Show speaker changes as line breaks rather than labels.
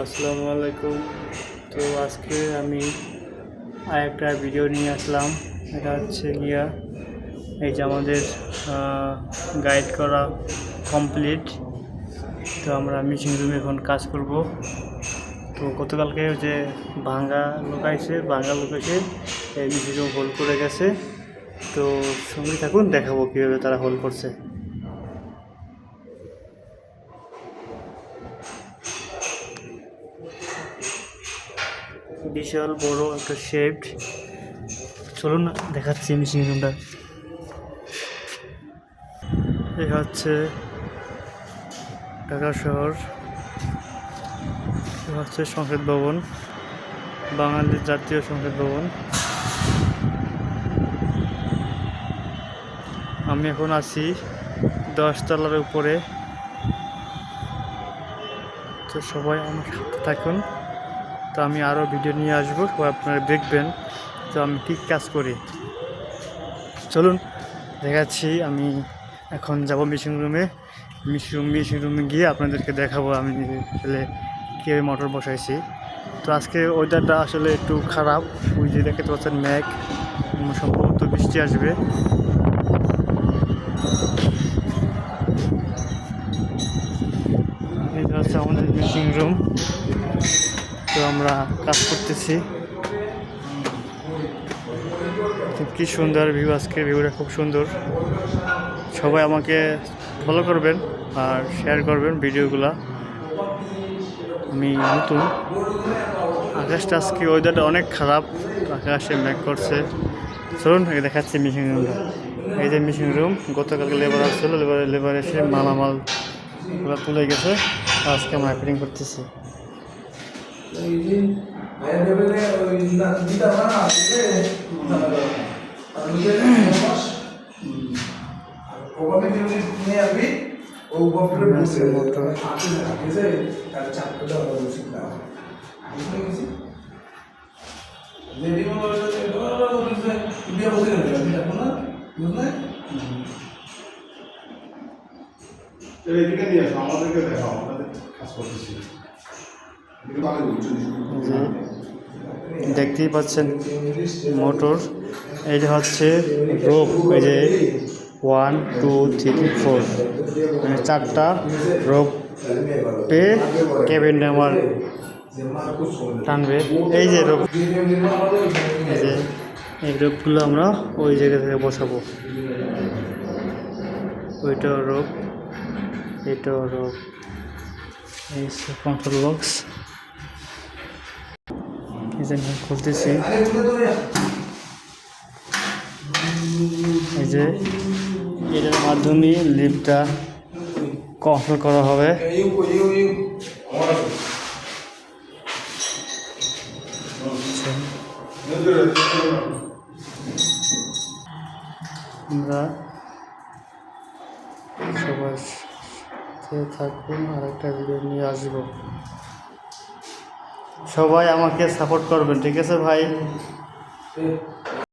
আসসালামু আলাইকুম। তো আজকে আমি আরেকটা ভিডিও নিয়ে আসলাম। এটা হচ্ছে গিয়া এই যে আমাদের গাইড করা কমপ্লিট। তো আমরা মিশিং রুমে এখন কাজ করব। তো গতকালকে যে ভাঙ্গা লোক এসে এই মিশিং রুম হোল্ড করে গেছে। তো সঙ্গে থাকুন, দেখাবো কীভাবে তারা হোল্ড করছে। বিশাল বড় একটা শেড, চলুন না দেখাচ্ছি মিশিং রুমটা। এই হচ্ছে ঢাকা শহর, হচ্ছে সংসদ ভবন, বাঙালির জাতীয় সংসদ ভবন। আমি এখন আছি 10 তলার উপরে। তো সবাই আমার সাথে থাকুন। তো আমি আরও ভিডিও নিয়ে আসবো, সবাই আপনারা দেখবেন তো আমি কী কাজ করি। চলুন দেখাচ্ছি। আমি এখন যাব মিশিং রুমে গিয়ে আপনাদেরকে দেখাবো আমি আসলে কীভাবে মোটর বসাইছি। তো আজকে ওয়েদারটা আসলে একটু খারাপ, ওই যে দেখতে পাচ্ছেন মেঘ, সম্ভবত বৃষ্টি আসবে। এটা হচ্ছে আমাদের মিশিং রুম। তো আমরা কাজ করতেছি। কি সুন্দর ভিউ, আজকে ভিউটা খুব সুন্দর। সবাই আমাকে ফলো করবেন আর শেয়ার করবেন ভিডিওগুলা। আমি নতুন, আকাশটা আজকে ওয়েদারটা অনেক খারাপ, আকাশে মেঘ করছে। চলুন দেখাচ্ছি মিশিং রুমটা। এই যে মিশিং রুম, গতকালকে লেবার আসছিল, লেবার এসে মালামালগুলো তুলে গেছে। আজকে আমরা ফিটিং করতেছি। দেখতেই পাচ্ছেন মোটর, এই যে হচ্ছে রোপ, এই যে 1 2 3 4 মানে 4টা রোপ পে কেবিন আমার টানবে। এই যে রোপ, এই যে এই রোপগুলো আমরা ওই জায়গা থেকে বসাবো। ওইটাও রোপ, এইটাও রোপ। এই কন্ট্রোল বক্স খুলতেছি। এই যে এটার মাধ্যমে লিফটটা কন্ট্রোল করা হবে। আমরা সবার সাথে থাকুন, আর একটা ভিডিও নিয়ে আসবো। সবাই আমাকে সাপোর্ট করবেন, ঠিক আছে ভাই?